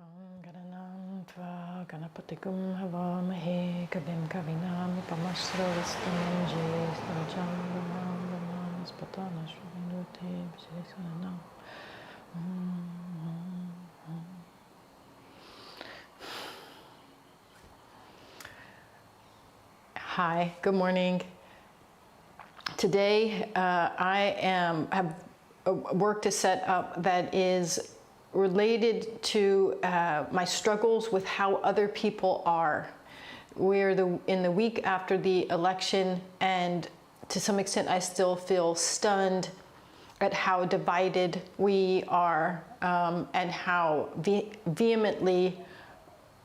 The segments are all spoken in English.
Gananam tva ganapatikum havamahe kabim kavinam pamasravastam jayastam spatana shravandute bhisanam. Hi, good morning. Today I have work to set up that is related to my struggles with how other people are. We're in the week after the election, and to some extent I still feel stunned at how divided we are and how vehemently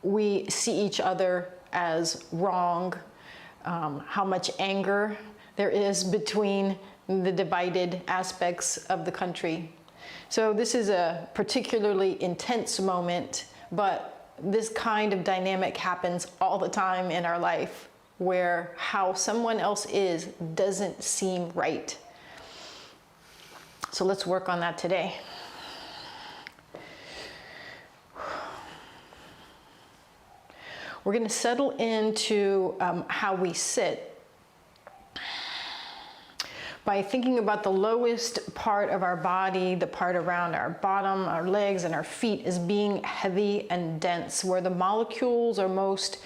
we see each other as wrong, how much anger there is between the divided aspects of the country. So this is a particularly intense moment, but this kind of dynamic happens all the time in our life, where how someone else is doesn't seem right. So let's work on that today. We're going to settle into how we sit by thinking about the lowest part of our body, the part around our bottom, our legs, and our feet, as being heavy and dense, where the molecules are most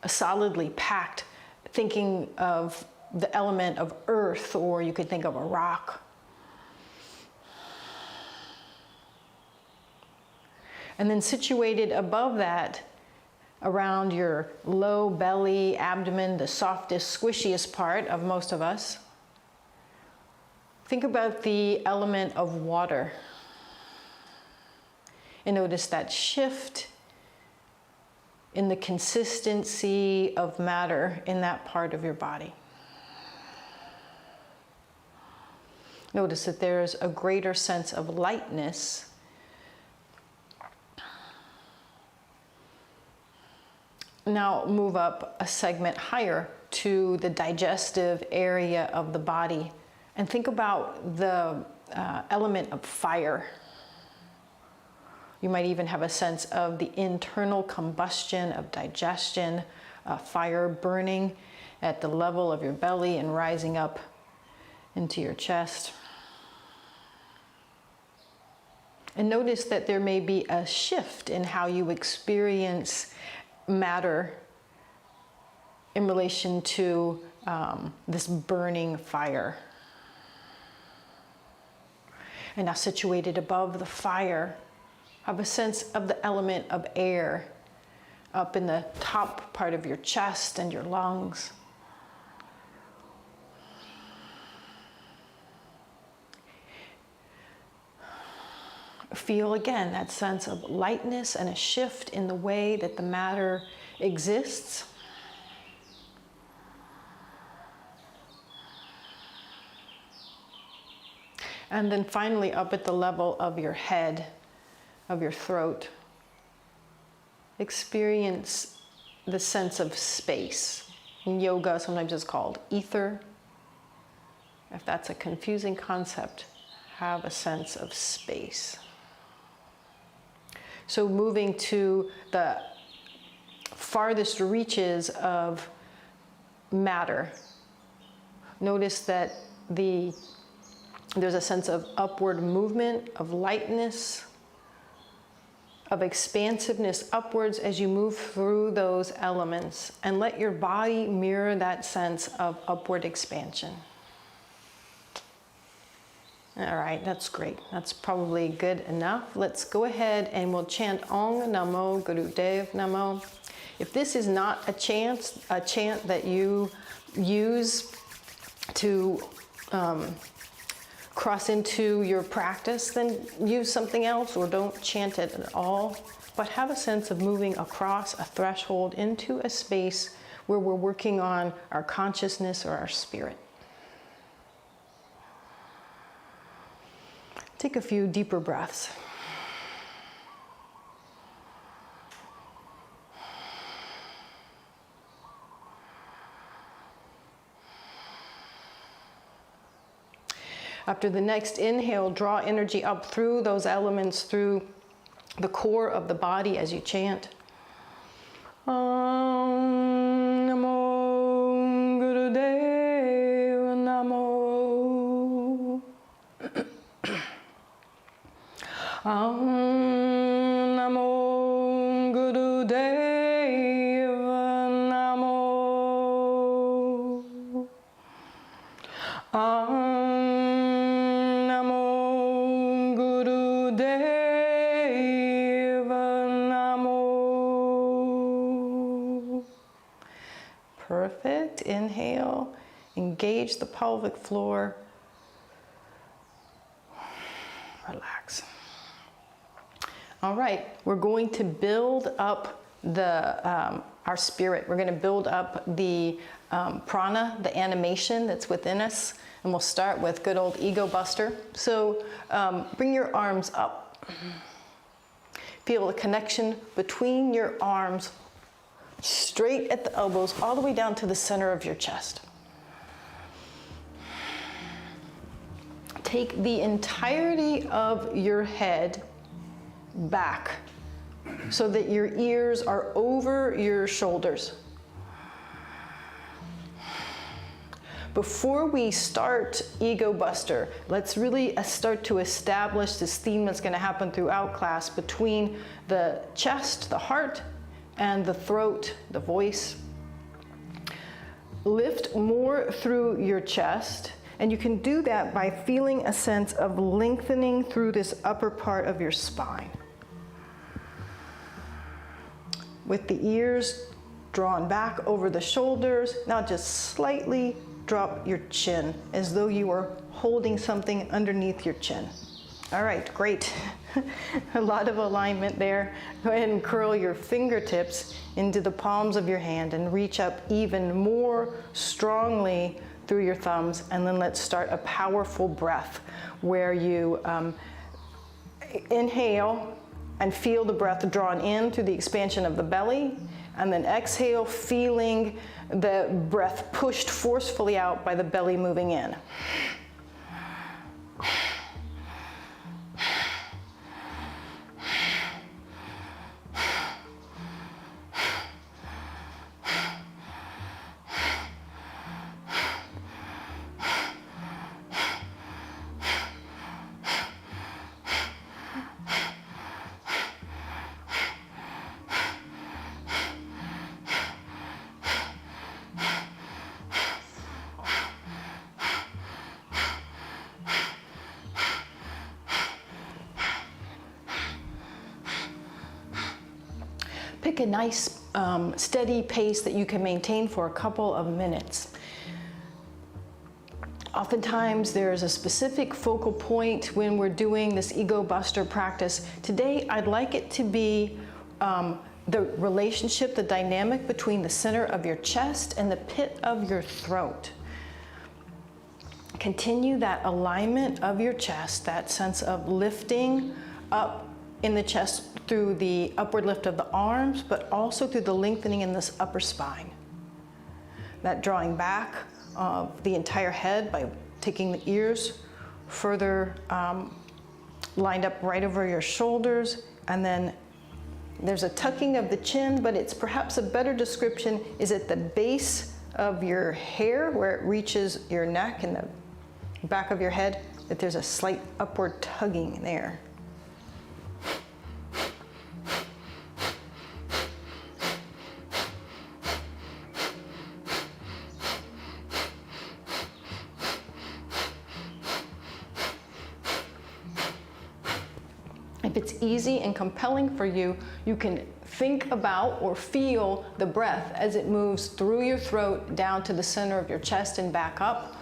solidly packed. Thinking of the element of earth, or you could think of a rock. And then situated above that, around your low belly, abdomen, the softest, squishiest part of most of us, think about the element of water. And notice that shift in the consistency of matter in that part of your body. Notice that there's a greater sense of lightness. Now move up a segment higher to the digestive area of the body and think about the element of fire. You might even have a sense of the internal combustion of digestion, fire burning at the level of your belly and rising up into your chest. And notice that there may be a shift in how you experience matter in relation to this burning fire. And now situated above the fire, have a sense of the element of air up in the top part of your chest and your lungs. Feel again that sense of lightness and a shift in the way that the matter exists. And then finally up at the level of your head, of your throat, experience the sense of space. In yoga, sometimes it's called ether. If that's a confusing concept, have a sense of space. So moving to the farthest reaches of matter, notice that there's a sense of upward movement, of lightness, of expansiveness upwards as you move through those elements, and let your body mirror that sense of upward expansion. All right, that's great. That's probably good enough. Let's go ahead and we'll chant Ong Namo Gurudev Namo. If this is not a chant that you use to cross into your practice, then use something else or don't chant it at all. But have a sense of moving across a threshold into a space where we're working on our consciousness or our spirit. Take a few deeper breaths. After the next inhale, draw energy up through those elements, through the core of the body as you chant. Om Namo Gurudeva Namo. Om Namo Gurudeva Namo. Om Namo Gurudeva Namo. Perfect. Inhale. Engage the pelvic floor. Relax. All right, we're going to build up our spirit. We're going to build up the prana, the animation that's within us, and we'll start with good old ego buster. So bring your arms up. Feel the connection between your arms, straight at the elbows, all the way down to the center of your chest. Take the entirety of your head back so that your ears are over your shoulders. Before we start Ego Buster, let's really start to establish this theme that's going to happen throughout class between the chest, the heart, and the throat, the voice. Lift more through your chest, and you can do that by feeling a sense of lengthening through this upper part of your spine. With the ears drawn back over the shoulders, now just slightly drop your chin as though you were holding something underneath your chin. All right, great. A lot of alignment there. Go ahead and curl your fingertips into the palms of your hand and reach up even more strongly through your thumbs. And then let's start a powerful breath where you inhale and feel the breath drawn in through the expansion of the belly, and then exhale, feeling the breath pushed forcefully out by the belly moving in. Pick a nice steady pace that you can maintain for a couple of minutes. Oftentimes there's a specific focal point when we're doing this Ego Buster practice. Today I'd like it to be the relationship, the dynamic between the center of your chest and the pit of your throat. Continue that alignment of your chest, that sense of lifting up in the chest through the upward lift of the arms, but also through the lengthening in this upper spine. That drawing back of the entire head by taking the ears further lined up right over your shoulders. And then there's a tucking of the chin, but it's perhaps a better description is at the base of your hair where it reaches your neck and the back of your head, that there's a slight upward tugging there. If it's easy and compelling for you, you can think about or feel the breath as it moves through your throat down to the center of your chest and back up.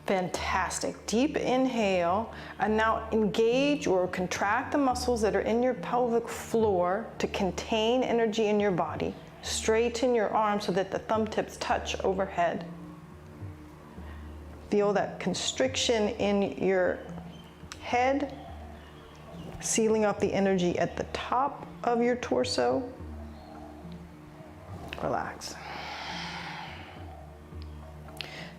Fantastic. Deep inhale, and now engage or contract the muscles that are in your pelvic floor to contain energy in your body. Straighten your arms so that the thumb tips touch overhead. Feel that constriction in your head, sealing up the energy at the top of your torso. Relax.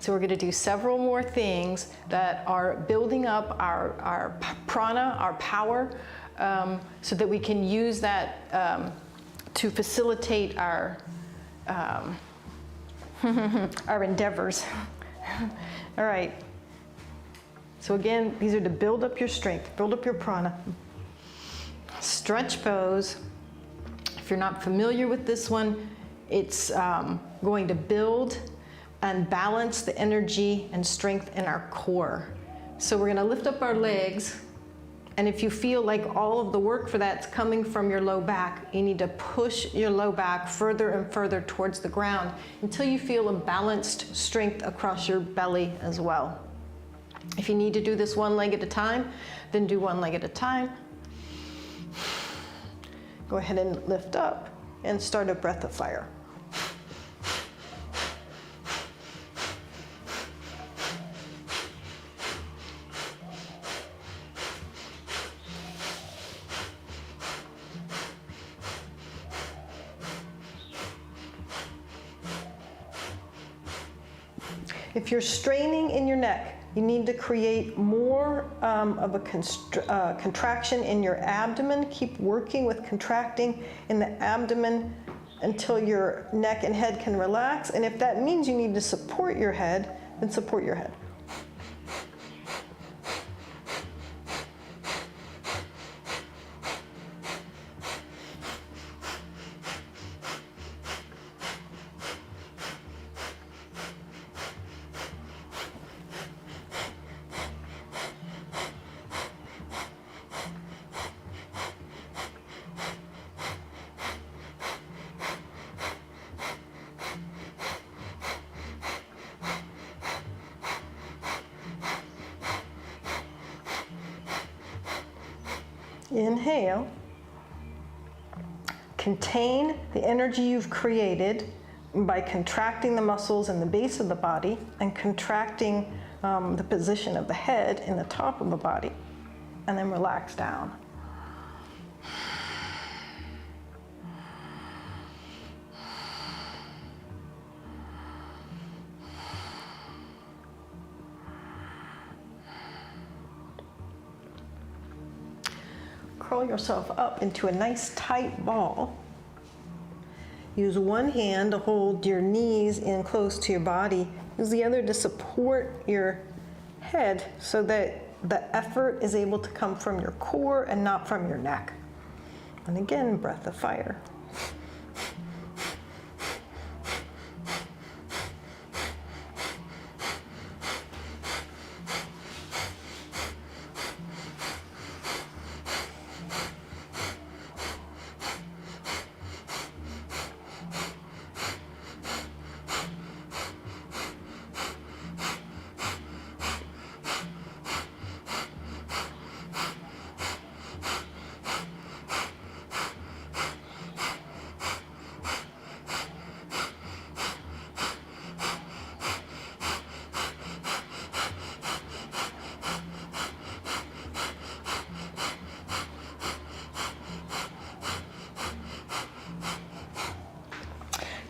So we're going to do several more things that are building up our prana, our power, so that we can use that to facilitate our our endeavors. All right. So again, these are to build up your strength, build up your prana. Stretch pose. If you're not familiar with this one, it's going to build and balance the energy and strength in our core. So we're going to lift up our legs, and if you feel like all of the work for that's coming from your low back, you need to push your low back further and further towards the ground until you feel a balanced strength across your belly as well. If you need to do this one leg at a time, then do one leg at a time. Go ahead and lift up and start a breath of fire. If you're straining in your neck, you need to create more of a contraction in your abdomen. Keep working with contracting in the abdomen until your neck and head can relax. And if that means you need to support your head, then support your head. Inhale. Contain the energy you've created by contracting the muscles in the base of the body and contracting the position of the head in the top of the body, and then relax down. Curl yourself up into a nice tight ball. Use one hand to hold your knees in close to your body. Use the other to support your head so that the effort is able to come from your core and not from your neck. And again, breath of fire.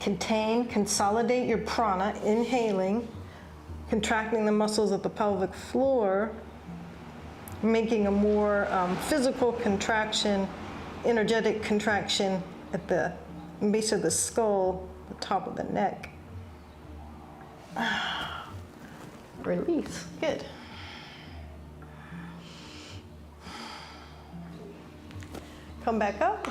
Contain, consolidate your prana, inhaling, contracting the muscles of the pelvic floor, making a more physical contraction, energetic contraction at the base of the skull, the top of the neck. Release. Good. Come back up.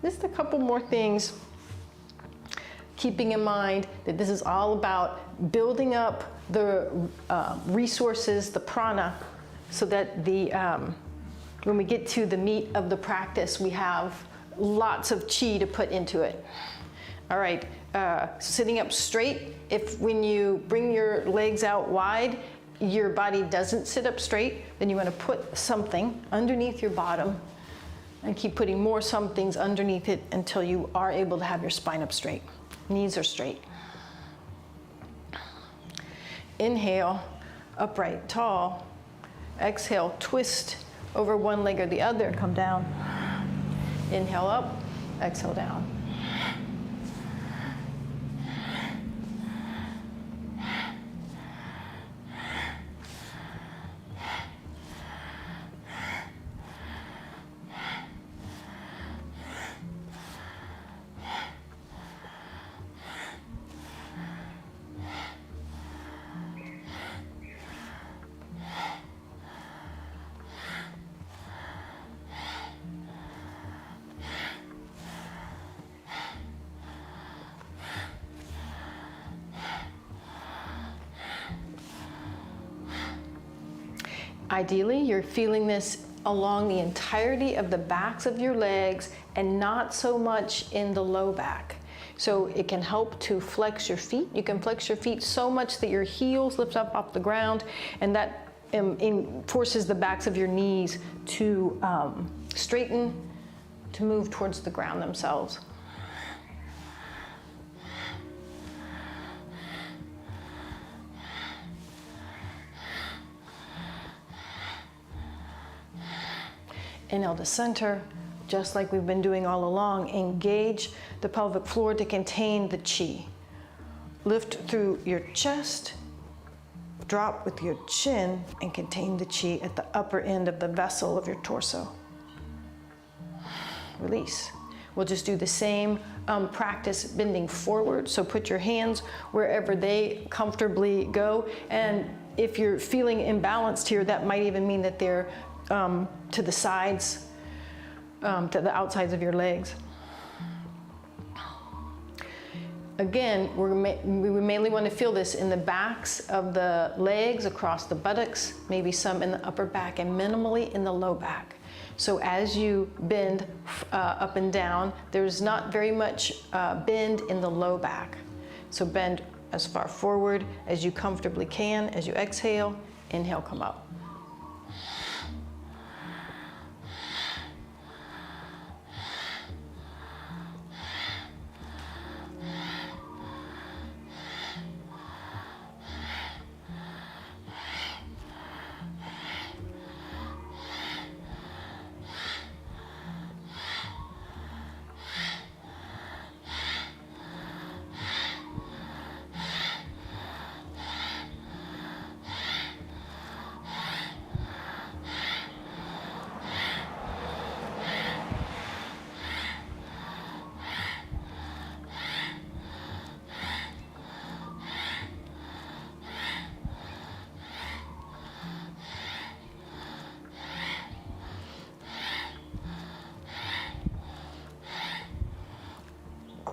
Just a couple more things, keeping in mind that this is all about building up the resources, the prana, so that when we get to the meat of the practice, we have lots of chi to put into it. All right, sitting up straight. If when you bring your legs out wide, your body doesn't sit up straight, then you want to put something underneath your bottom and keep putting more somethings underneath it until you are able to have your spine up straight. Knees are straight. Inhale, upright, tall. Exhale, twist over one leg or the other, come down. Inhale up, exhale down. Ideally, you're feeling this along the entirety of the backs of your legs and not so much in the low back. So it can help to flex your feet. You can flex your feet so much that your heels lift up off the ground, and that forces the backs of your knees to straighten, to move towards the ground themselves. Inhale to center, just like we've been doing all along. Engage the pelvic floor to contain the chi. Lift through your chest, drop with your chin, and contain the chi at the upper end of the vessel of your torso. Release. We'll just do the same practice bending forward. So put your hands wherever they comfortably go. And if you're feeling imbalanced here, that might even mean that they're to the sides, to the outsides of your legs. Again, we mainly want to feel this in the backs of the legs, across the buttocks, maybe some in the upper back, and minimally in the low back. So as you bend up and down, there's not very much bend in the low back. So bend as far forward as you comfortably can. As you exhale, inhale, come up.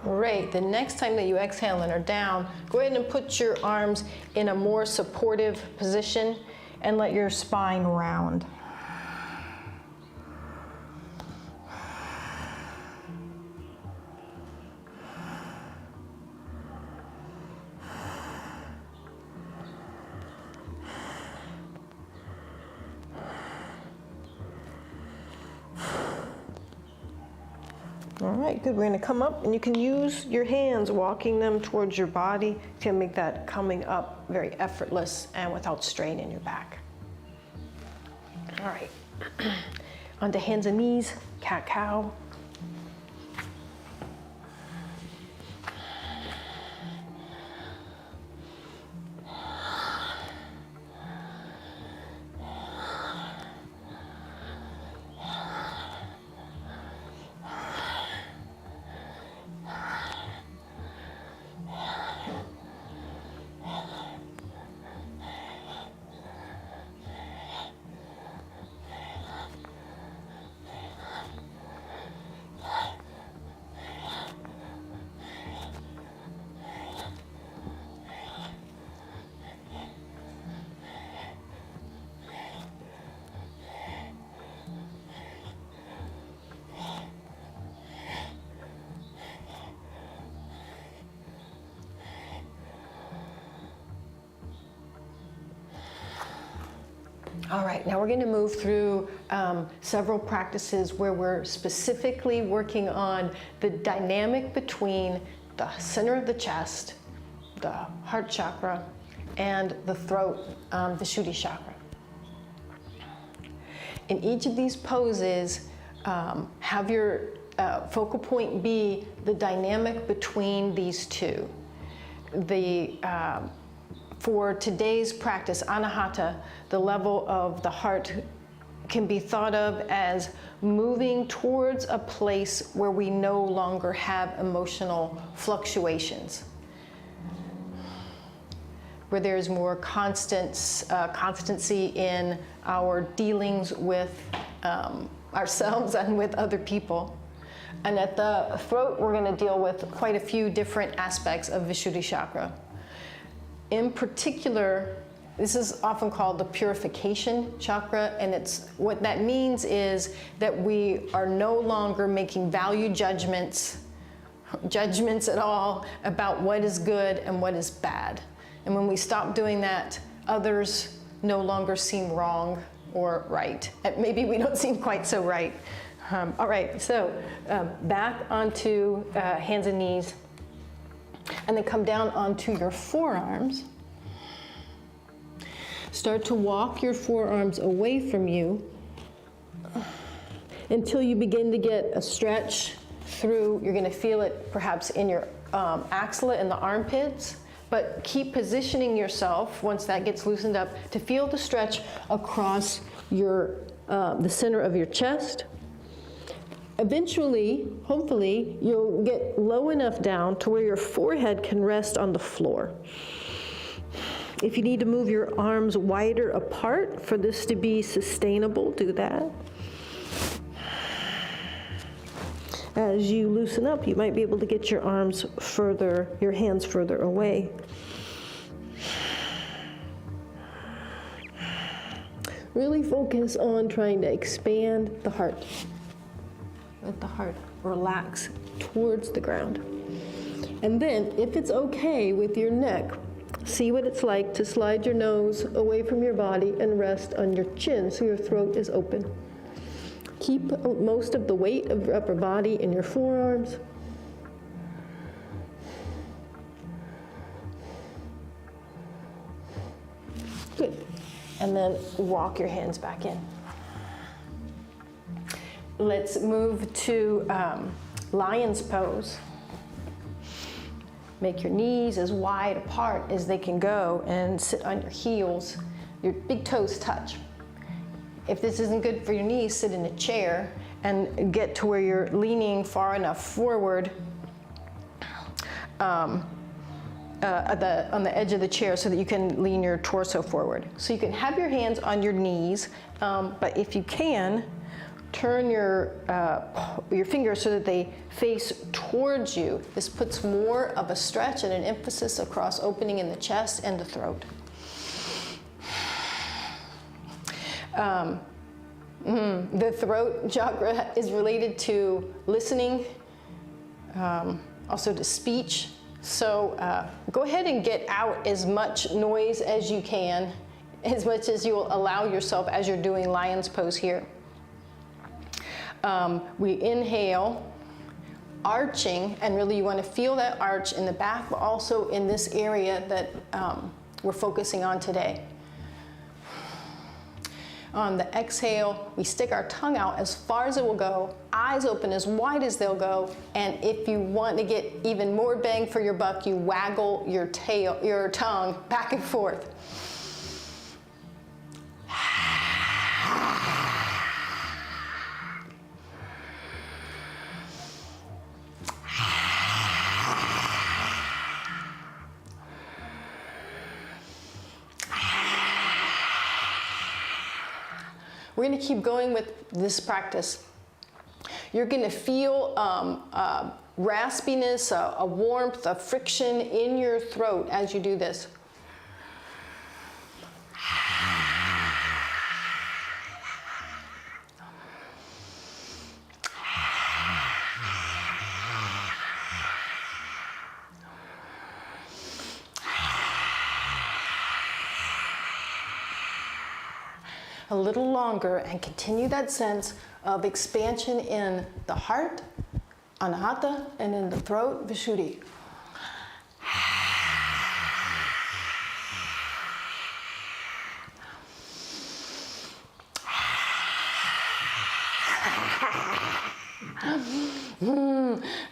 Great. The next time that you exhale and are down, go ahead and put your arms in a more supportive position and let your spine round. All right, good. We're going to come up, and you can use your hands, walking them towards your body to make that coming up very effortless and without strain in your back. All right, onto hands and knees, cat-cow. All right, now we're going to move through several practices where we're specifically working on the dynamic between the center of the chest, the heart chakra, and the throat, the Shuddhi chakra. In each of these poses, have your focal point be the dynamic between these two. For today's practice, anahata, the level of the heart can be thought of as moving towards a place where we no longer have emotional fluctuations, where there's more constancy in our dealings with ourselves and with other people. And at the throat, we're going to deal with quite a few different aspects of Vishuddhi chakra. In particular, this is often called the purification chakra, and what that means is that we are no longer making value judgments at all about what is good and what is bad. And when we stop doing that, others no longer seem wrong or right. And maybe we don't seem quite so right. All right, so back onto hands and knees, and then come down onto your forearms. Start to walk your forearms away from you until you begin to get a stretch through. You're going to feel it perhaps in your axilla and the armpits, but keep positioning yourself once that gets loosened up to feel the stretch across the center of your chest. Eventually, hopefully, you'll get low enough down to where your forehead can rest on the floor. If you need to move your arms wider apart for this to be sustainable, do that. As you loosen up, you might be able to get your hands further away. Really focus on trying to expand the heart. Let the heart relax towards the ground. And then, if it's okay with your neck, see what it's like to slide your nose away from your body and rest on your chin so your throat is open. Keep most of the weight of your upper body in your forearms. Good. And then walk your hands back in. Let's move to lion's pose. Make your knees as wide apart as they can go and sit on your heels. Your big toes touch. If this isn't good for your knees, sit in a chair and get to where you're leaning far enough forward on the edge of the chair so that you can lean your torso forward. So you can have your hands on your knees, but if you can, turn your fingers so that they face towards you. This puts more of a stretch and an emphasis across opening in the chest and the throat. The throat chakra is related to listening, also to speech. So go ahead and get out as much noise as you can, as much as you'll allow yourself as you're doing lion's pose here. We inhale, arching, and really you want to feel that arch in the back, but also in this area that we're focusing on today. On the exhale, we stick our tongue out as far as it will go, eyes open as wide as they'll go, and if you want to get even more bang for your buck, you waggle your tongue back and forth. We're going to keep going with this practice. You're going to feel raspiness, a warmth, a friction in your throat as you do this. a little longer and continue that sense of expansion in the heart, anahata, and in the throat, vishuddhi.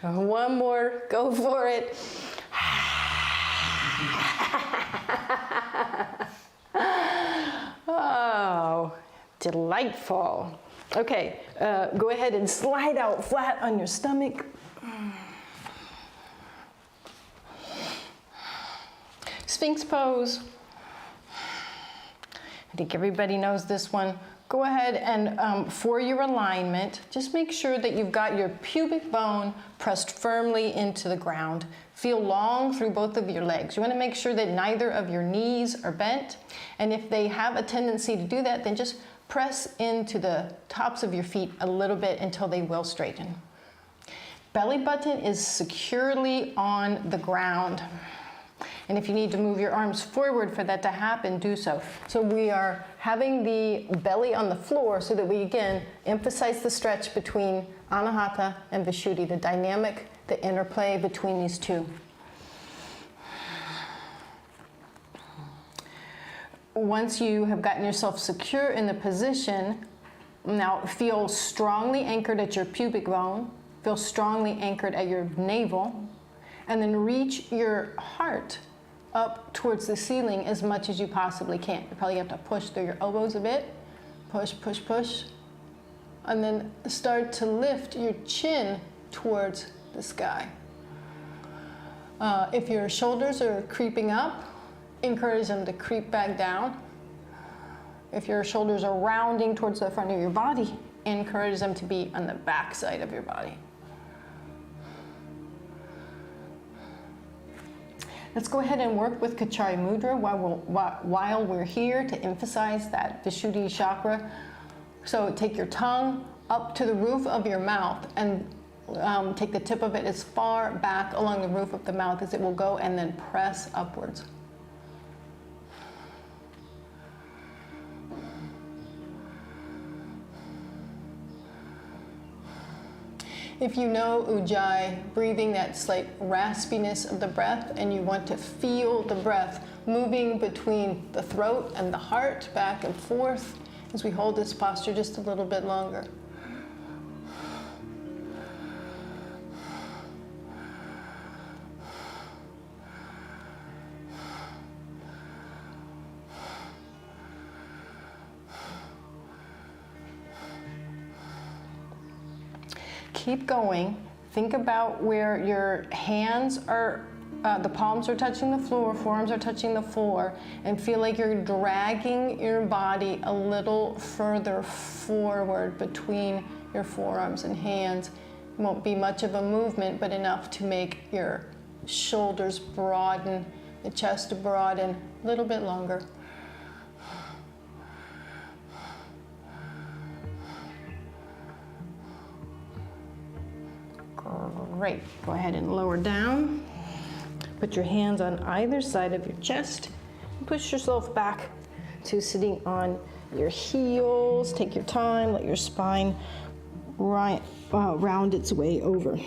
One more, go for it. Oh, delightful. Okay, go ahead and slide out flat on your stomach. Sphinx pose. I think everybody knows this one. Go ahead and for your alignment, just make sure that you've got your pubic bone pressed firmly into the ground. Feel long through both of your legs. You want to make sure that neither of your knees are bent. And if they have a tendency to do that, then just press into the tops of your feet a little bit until they will straighten. Belly button is securely on the ground. And if you need to move your arms forward for that to happen, do so. So we are having the belly on the floor so that we, again, emphasize the stretch between anahata and vishuddhi, the dynamic, the interplay between these two. Once you have gotten yourself secure in the position, now feel strongly anchored at your pubic bone, feel strongly anchored at your navel, and then reach your heart up towards the ceiling as much as you possibly can. You probably have to push through your elbows a bit. Push, push, push. And then start to lift your chin towards the sky. If your shoulders are creeping up, encourage them to creep back down. If your shoulders are rounding towards the front of your body, encourage them to be on the back side of your body. Let's go ahead and work with Kachari Mudra while we're here to emphasize that Vishuddhi chakra. So take your tongue up to the roof of your mouth and take the tip of it as far back along the roof of the mouth as it will go, and then press upwards. If you know Ujjayi, breathing, that slight raspiness of the breath, and you want to feel the breath moving between the throat and the heart, back and forth, as we hold this posture just a little bit longer. Keep going. Think about where your hands are, the palms are touching the floor, forearms are touching the floor, and feel like you're dragging your body a little further forward between your forearms and hands. It won't be much of a movement, but enough to make your shoulders broaden, the chest broaden a little bit longer. Great. Go ahead and lower down. Put your hands on either side of your chest. And push yourself back to sitting on your heels. Take your time. Let your spine round its way over.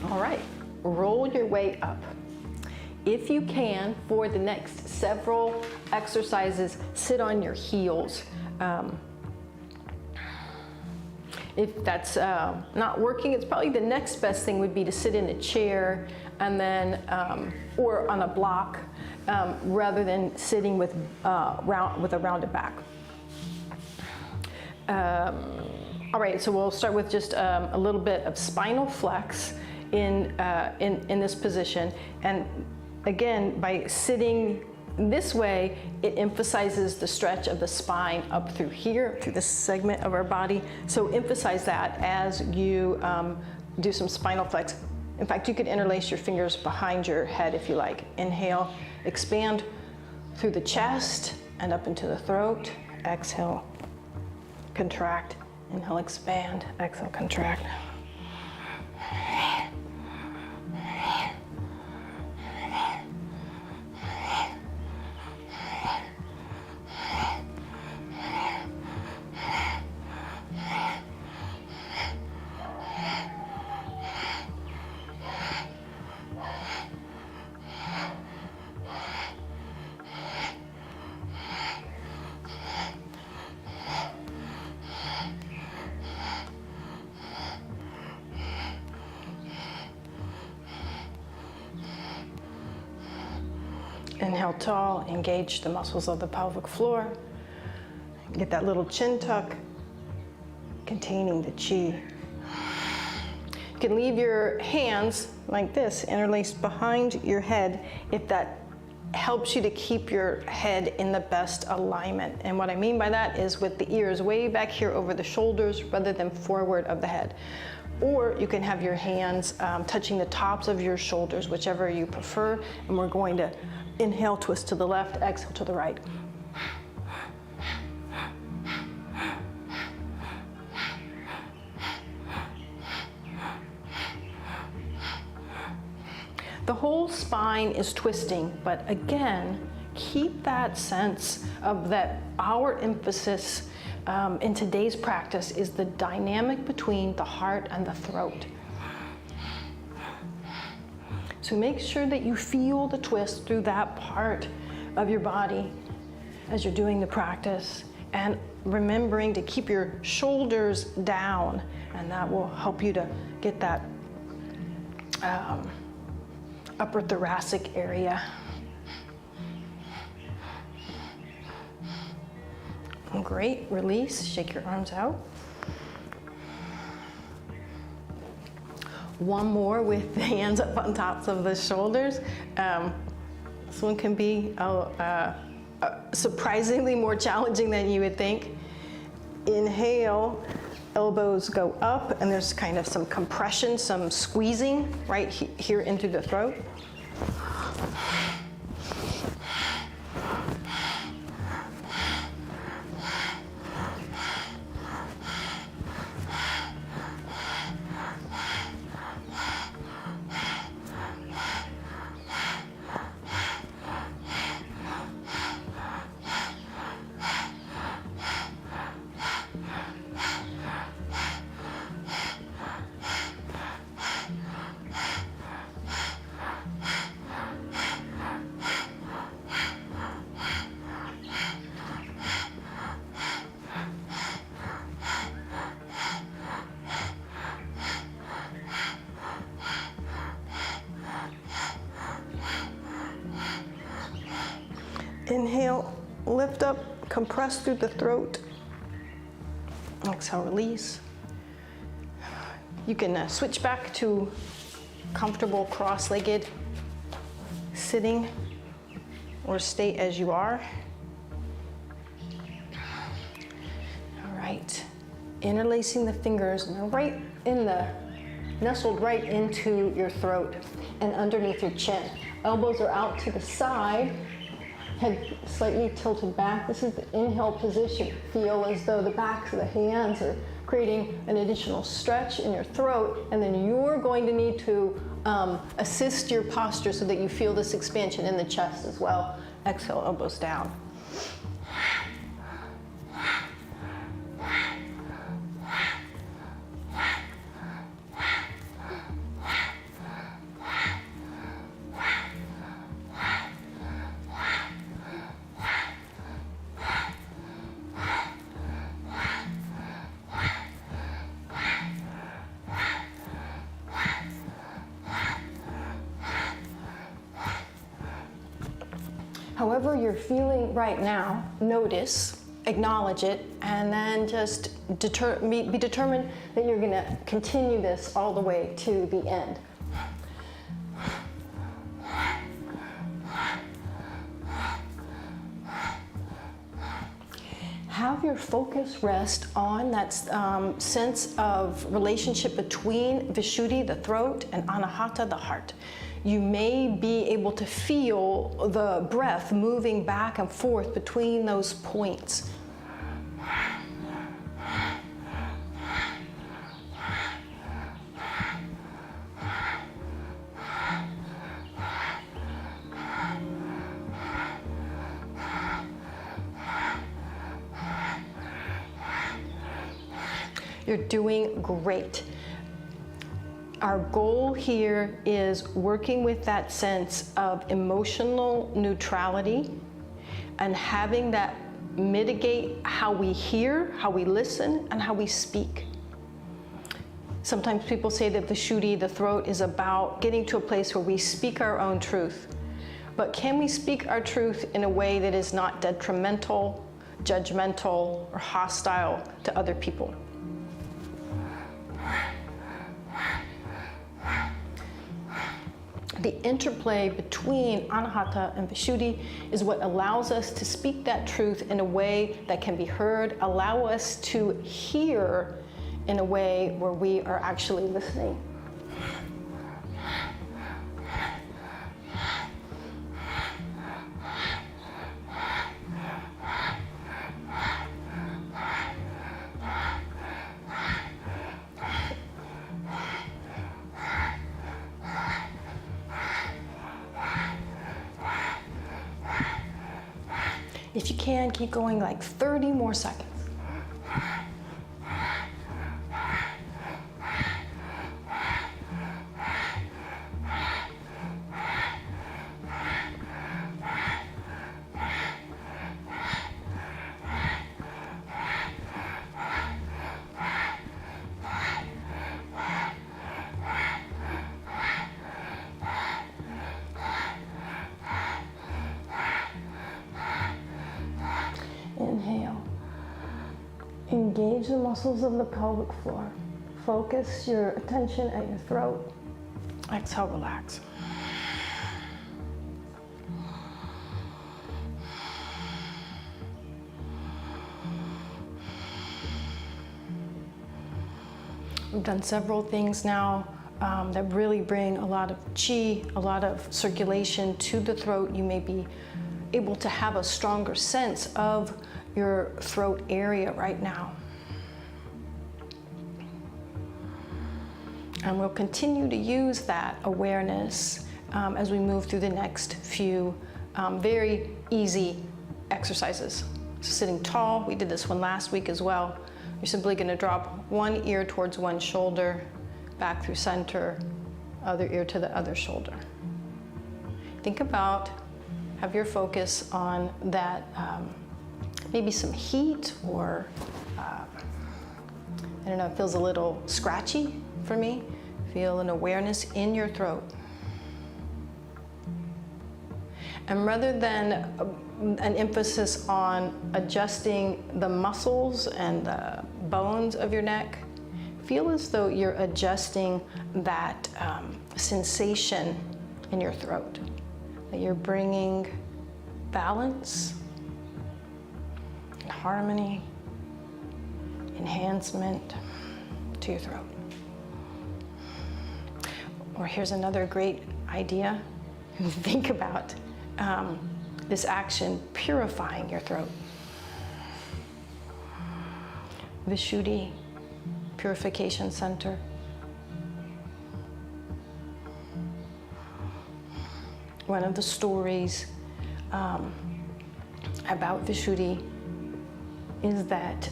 All right, roll your way up. If you can, for the next several exercises, sit on your heels. If that's not working, it's probably the next best thing would be to sit in a chair and then, or on a block, rather than sitting with a rounded back. All right, so we'll start with just a little bit of spinal flex in this position. And again, by sitting This way, it emphasizes the stretch of the spine up through here, through this segment of our body. So emphasize that as you do some spinal flex. In fact, you could interlace your fingers behind your head if you like. Inhale, expand through the chest and up into the throat. Exhale, contract. Inhale, expand. Exhale, contract. Inhale tall, engage the muscles of the pelvic floor. Get that little chin tuck, containing the chi. You can leave your hands like this, interlaced behind your head, if that helps you to keep your head in the best alignment. And what I mean by that is with the ears way back here over the shoulders rather than forward of the head. Or you can have your hands touching the tops of your shoulders, whichever you prefer. And we're going to inhale, twist to the left, exhale to the right. The whole spine is twisting, but again, keep that sense of that our emphasis in today's practice is the dynamic between the heart and the throat. So make sure that you feel the twist through that part of your body as you're doing the practice, and remembering to keep your shoulders down, and that will help you to get that upper thoracic area. Great, release, shake your arms out. One more with the hands up on tops of the shoulders. This one can be surprisingly more challenging than you would think. Inhale, elbows go up, and there's kind of some compression, some squeezing right here into the throat. Inhale, lift up, compress through the throat. Exhale, release. You can switch back to comfortable cross-legged sitting or stay as you are. All right, interlacing the fingers, and they're right in the, nestled right into your throat and underneath your chin. Elbows are out to the side. Head slightly tilted back. This is the inhale position. Feel as though the backs of the hands are creating an additional stretch in your throat, and then you're going to need to assist your posture so that you feel this expansion in the chest as well. Exhale, elbows down. However you're feeling right now, notice, acknowledge it, and then just be determined that you're going to continue this all the way to the end. have your focus rest on that sense of relationship between Vishuddhi, the throat, and Anahata, the heart. You may be able to feel the breath moving back and forth between those points. You're doing great. Our goal here is working with that sense of emotional neutrality and having that mitigate how we hear, how we listen, and how we speak. Sometimes people say that Vishuddhi, the throat, is about getting to a place where we speak our own truth. But can we speak our truth in a way that is not detrimental, judgmental, or hostile to other people? The interplay between Anahata and Vishuddhi is what allows us to speak that truth in a way that can be heard, allow us to hear in a way where we are actually listening. If you can, keep going like 30 more seconds. Inhale. Engage the muscles of the pelvic floor. Focus your attention at your throat. Exhale, relax. We've done several things now that really bring a lot of chi, a lot of circulation to the throat. You may be able to have a stronger sense of your throat area right now. And we'll continue to use that awareness as we move through the next few very easy exercises. So sitting tall, we did this one last week as well. You're simply going to drop one ear towards one shoulder, back through center, other ear to the other shoulder. Think about, have your focus on that, maybe some heat or, I don't know, it feels a little scratchy for me. Feel an awareness in your throat. And rather than an emphasis on adjusting the muscles and the bones of your neck, feel as though you're adjusting that sensation in your throat, that you're bringing balance, harmony, enhancement to your throat. Or here's another great idea. Think about this action purifying your throat. Vishuddhi, purification center. One of the stories about Vishuddhi is that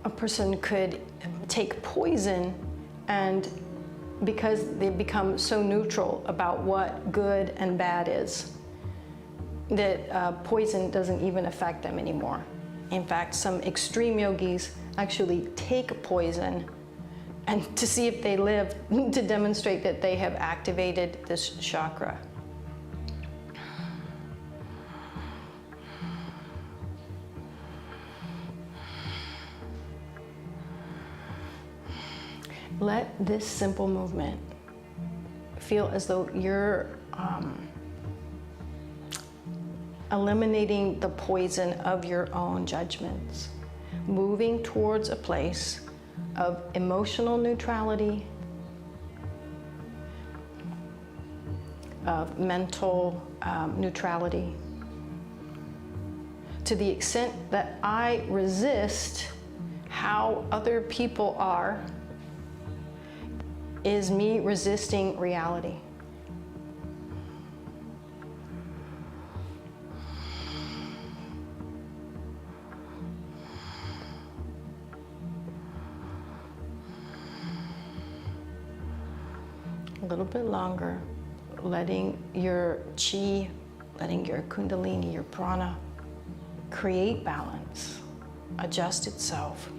a person could take poison, and because they become so neutral about what good and bad is, that poison doesn't even affect them anymore. In fact, some extreme yogis actually take poison and to see if they live, to demonstrate that they have activated this chakra. Let this simple movement feel as though you're eliminating the poison of your own judgments, moving towards a place of emotional neutrality, of mental neutrality. To the extent that I resist how other people are, is me resisting reality. A little bit longer, letting your chi, letting your Kundalini, your prana, create balance, adjust itself,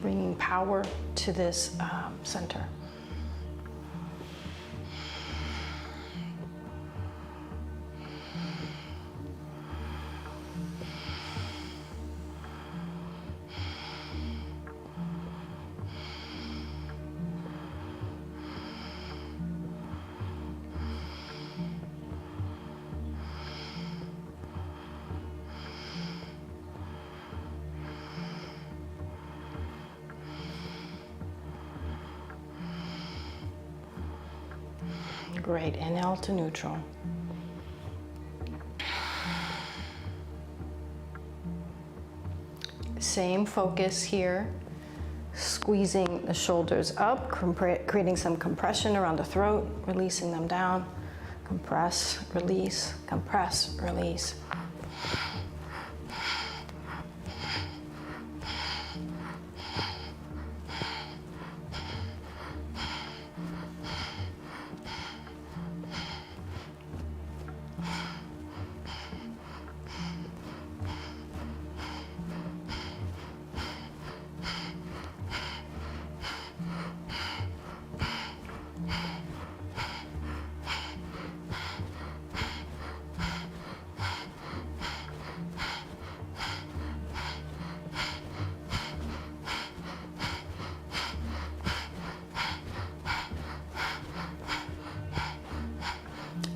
bringing power to this center. Great, inhale to neutral. Same focus here, squeezing the shoulders up, creating some compression around the throat, releasing them down. Compress, release, compress, release.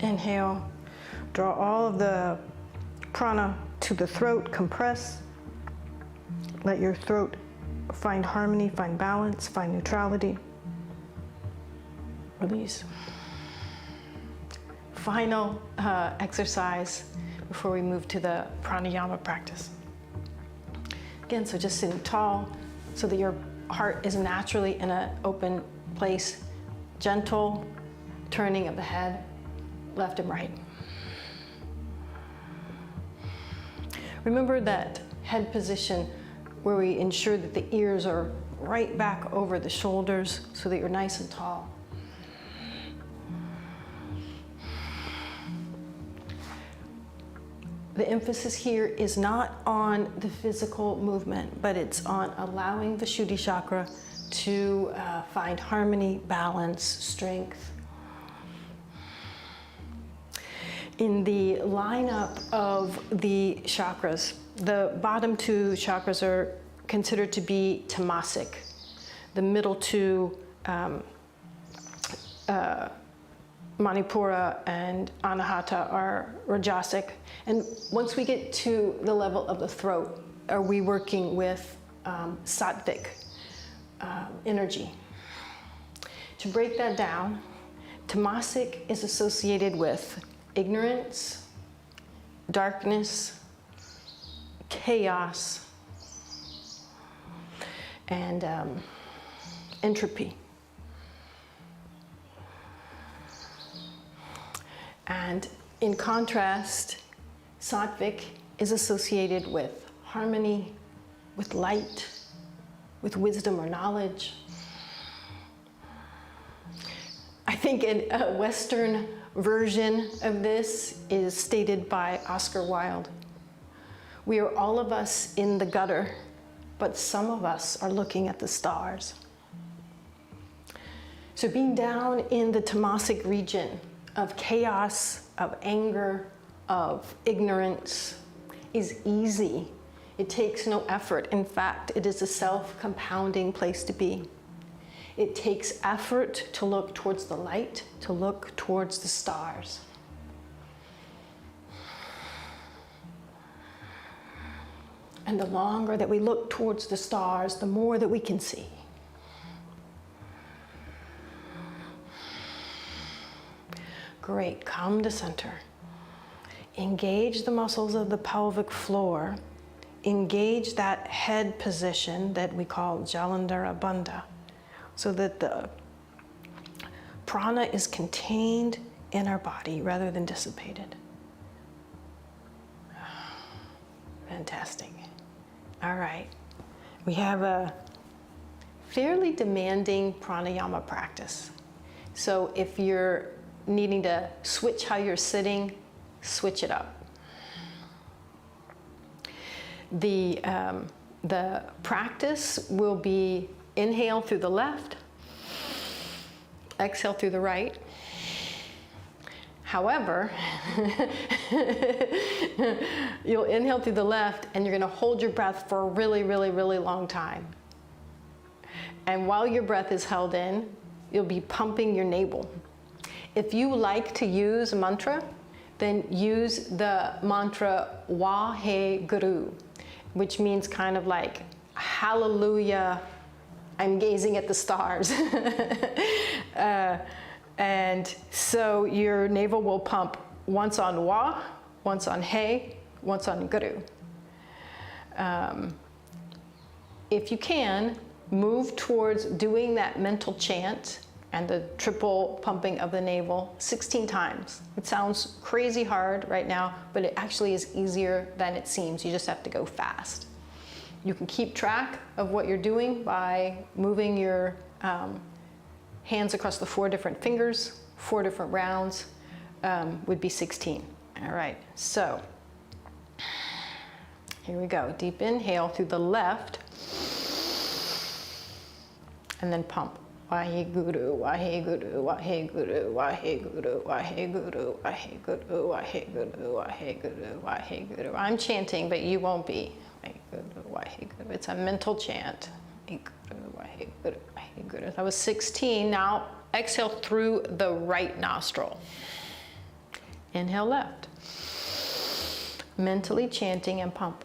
Inhale, draw all of the prana to the throat, compress. Let your throat find harmony, find balance, find neutrality. Release. Final exercise before we move to the pranayama practice. Again, so just sitting tall so that your heart is naturally in an open place. Gentle turning of the head, left and right. Remember that head position where we ensure that the ears are right back over the shoulders so that you're nice and tall. The emphasis here is not on the physical movement, but it's on allowing the Vishuddhi chakra to find harmony, balance, strength. In the lineup of the chakras, the bottom two chakras are considered to be tamasic. The middle two, Manipura and Anahata, are rajasic. And once we get to the level of the throat, are we working with sattvic energy? To break that down, tamasic is associated with ignorance, darkness, chaos, and entropy. And in contrast, sattvic is associated with harmony, with light, with wisdom or knowledge. I think a Western version of this is stated by Oscar Wilde. We are all of us in the gutter, but some of us are looking at the stars. So being down in the tamasic region of chaos, of anger, of ignorance is easy. It takes no effort. In fact, it is a self-compounding place to be. It takes effort to look towards the light, to look towards the stars. And the longer that we look towards the stars, the more that we can see. Great, come to center. Engage the muscles of the pelvic floor. Engage that head position that we call Jalandhara Bandha, so that the prana is contained in our body rather than dissipated. Fantastic. All right. We have a fairly demanding pranayama practice. So if you're needing to switch how you're sitting, switch it up. The practice will be inhale through the left, exhale through the right. However, you'll inhale through the left and you're going to hold your breath for a really, really, really long time. And while your breath is held in, you'll be pumping your navel. If you like to use mantra, then use the mantra Waheguru, which means kind of like, hallelujah, I'm gazing at the stars. And so your navel will pump once on Wa, once on He, once on Guru. If you can, move towards doing that mental chant and the triple pumping of the navel 16 times. It sounds crazy hard right now, but it actually is easier than it seems. You just have to go fast. You can keep track of what you're doing by moving your hands across the 4 different fingers, 4 different rounds, would be 16. All right, so here we go. Deep inhale through the left, and then pump. Waheguru, Waheguru, Waheguru, Waheguru, Waheguru, Waheguru, Waheguru, Waheguru, Waheguru. I'm chanting, but you won't be. Waheguru, Waheguru. It's a mental chant. That was 16. Now exhale through the right nostril. Inhale left. Mentally chanting and pump.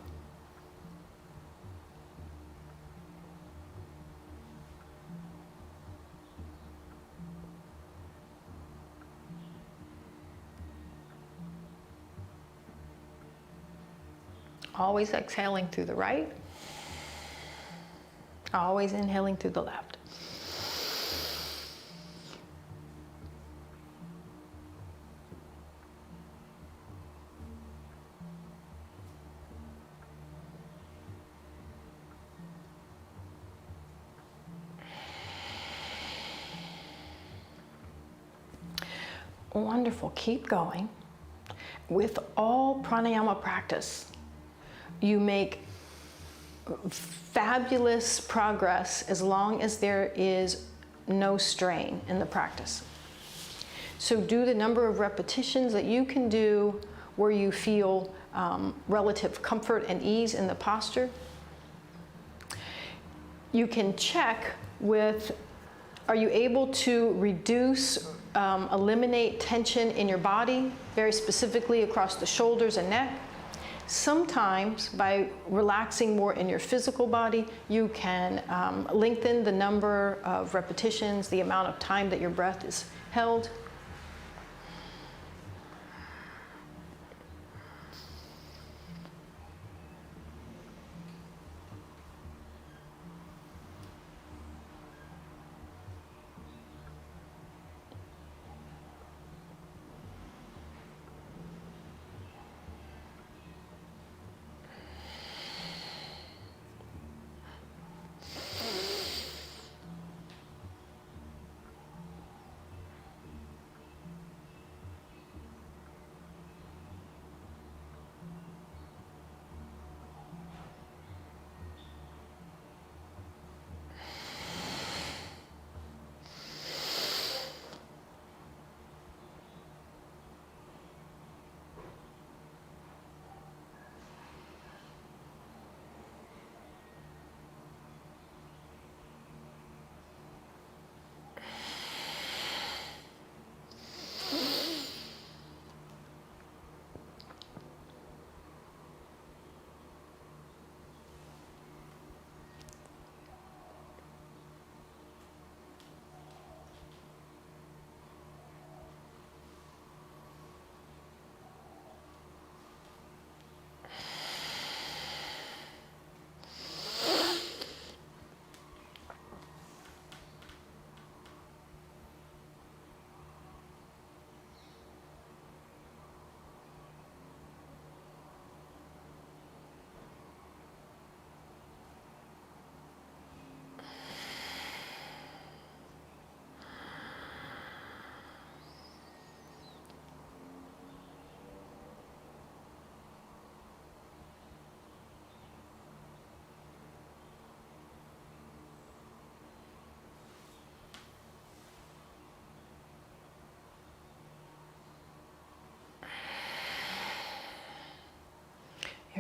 Always exhaling through the right. Always inhaling through the left. Wonderful, keep going. With all pranayama practice, you make fabulous progress as long as there is no strain in the practice. So do the number of repetitions that you can do where you feel relative comfort and ease in the posture. You can check with, are you able to reduce, eliminate tension in your body, very specifically across the shoulders and neck. Sometimes by relaxing more in your physical body, you can lengthen the number of repetitions, the amount of time that your breath is held.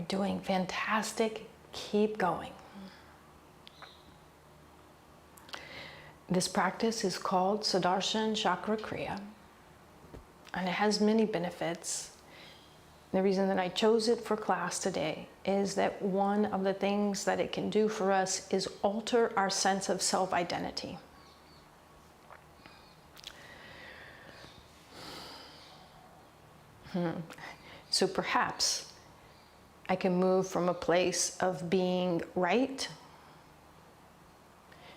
You're doing fantastic. Keep going. This practice is called Sodarshan Chakra Kriya, and it has many benefits. The reason that I chose it for class today is that one of the things that it can do for us is alter our sense of self-identity. So perhaps I can move from a place of being right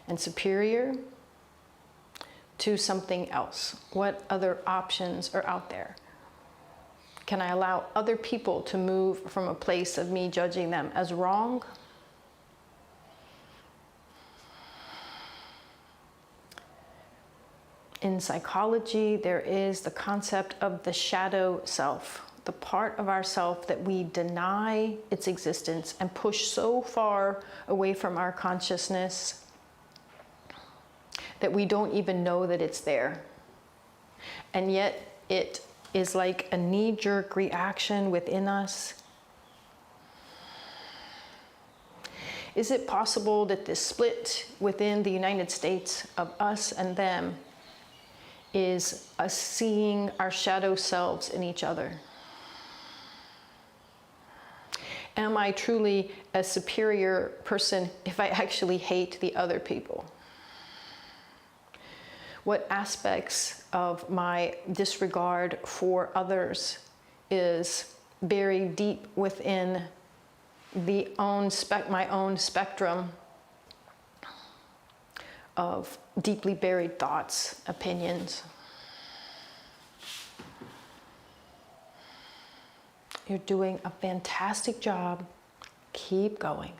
and superior to something else. What other options are out there? Can I allow other people to move from a place of me judging them as wrong? In psychology, there is the concept of the shadow self, the part of ourself that we deny its existence and push so far away from our consciousness that we don't even know that it's there. And yet it is like a knee-jerk reaction within us. Is it possible that this split within the United States of us and them is us seeing our shadow selves in each other? Am I truly a superior person if I actually hate the other people? What aspects of my disregard for others is buried deep within my own spectrum of deeply buried thoughts, opinions? You're doing a fantastic job. Keep going.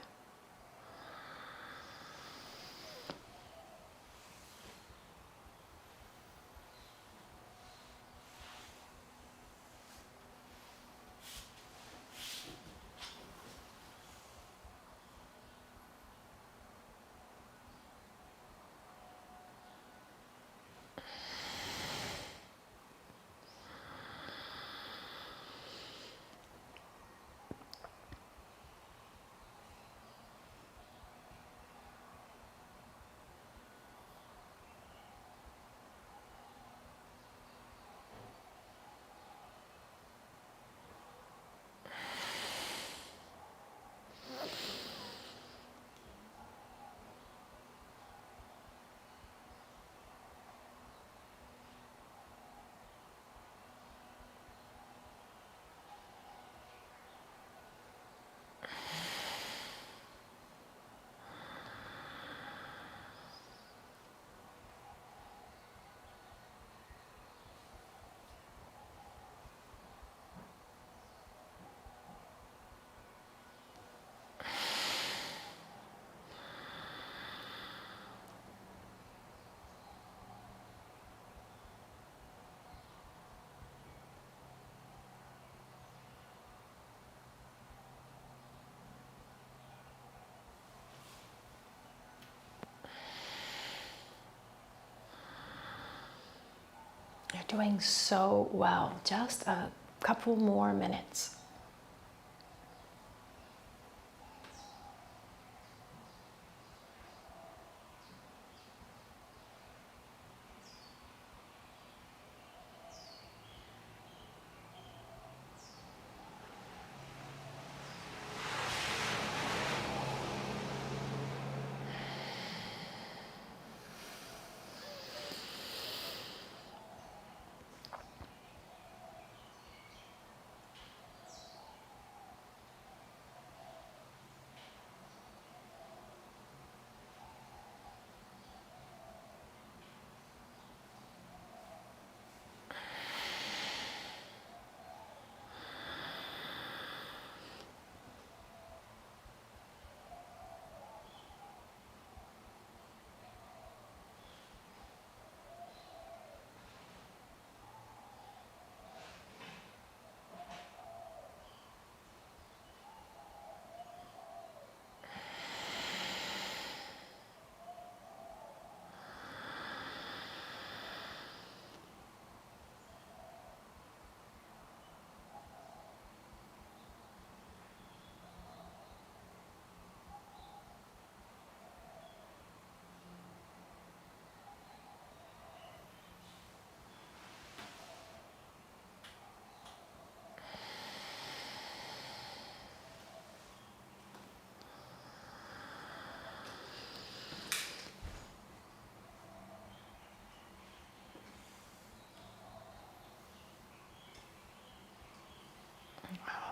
You're doing so well. Just a couple more minutes.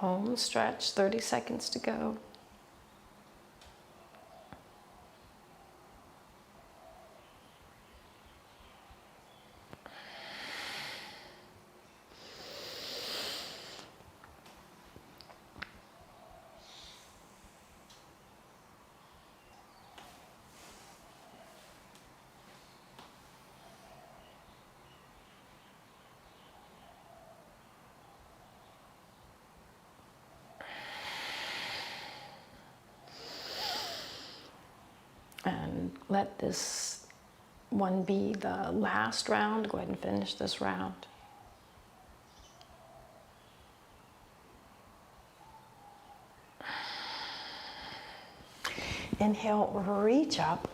Home stretch, 30 seconds to go. And let this one be the last round. Go ahead and finish this round. Inhale, reach up.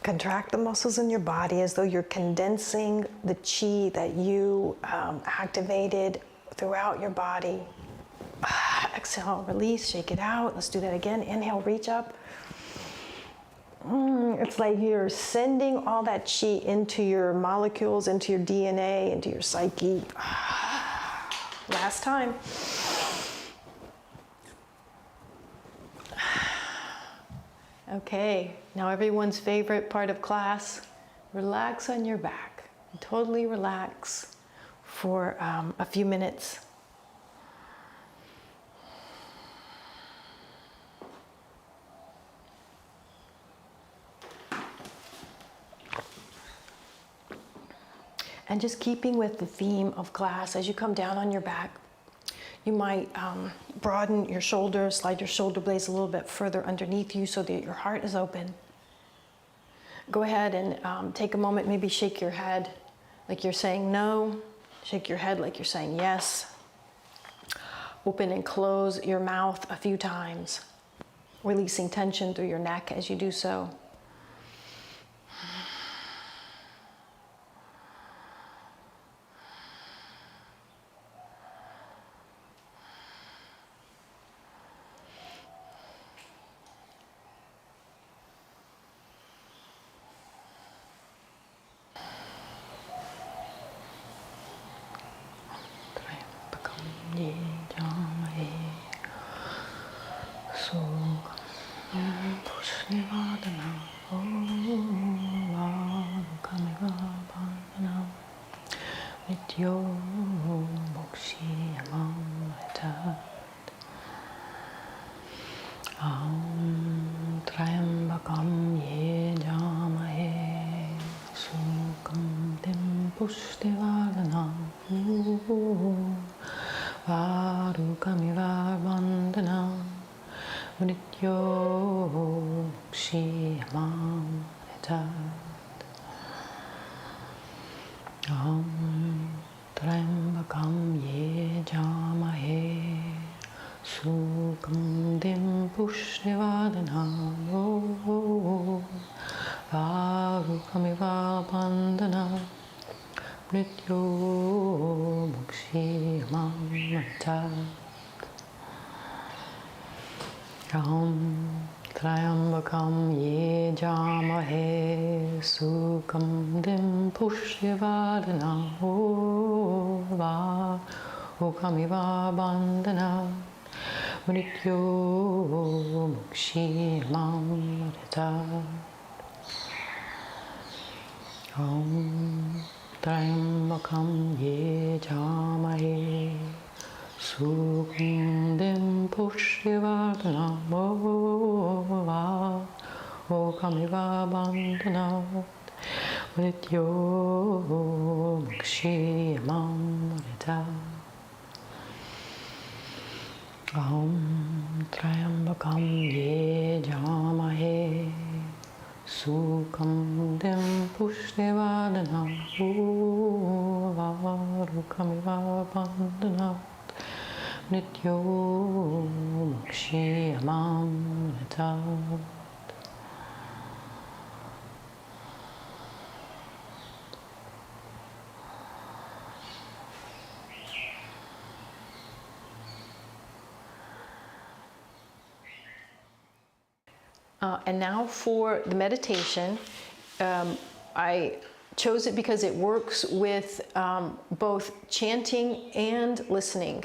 Contract the muscles in your body as though you're condensing the chi that you activated throughout your body. Exhale, release, shake it out. Let's do that again. Inhale, reach up. It's like you're sending all that chi into your molecules, into your DNA, into your psyche. Last time. Okay, now everyone's favorite part of class, relax on your back. Totally relax for a few minutes. And just keeping with the theme of class, as you come down on your back, you might broaden your shoulders, slide your shoulder blades a little bit further underneath you so that your heart is open. Go ahead and take a moment, maybe shake your head like you're saying no, shake your head like you're saying yes. Open and close your mouth a few times, releasing tension through your neck as you do so. Trayambakam ye jamahe sukam dim pushyavadana ova ukamiva bandhana mrityo mukshimam ritat. Trayambakam ye jamahe Sukam pushyavadana ova okamiva bandhana mrityo mukshimam ritat. Trayambakam ye jamahe sukam pushyavadana ova okamiva bandhana Nityo mukshiyamam ritat. And now for the meditation, I chose it because it works with both chanting and listening.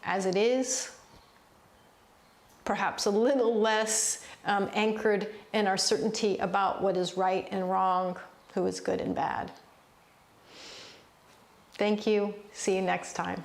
as it is, perhaps a little less anchored in our certainty about what is right and wrong, who is good and bad. Thank you. See you next time.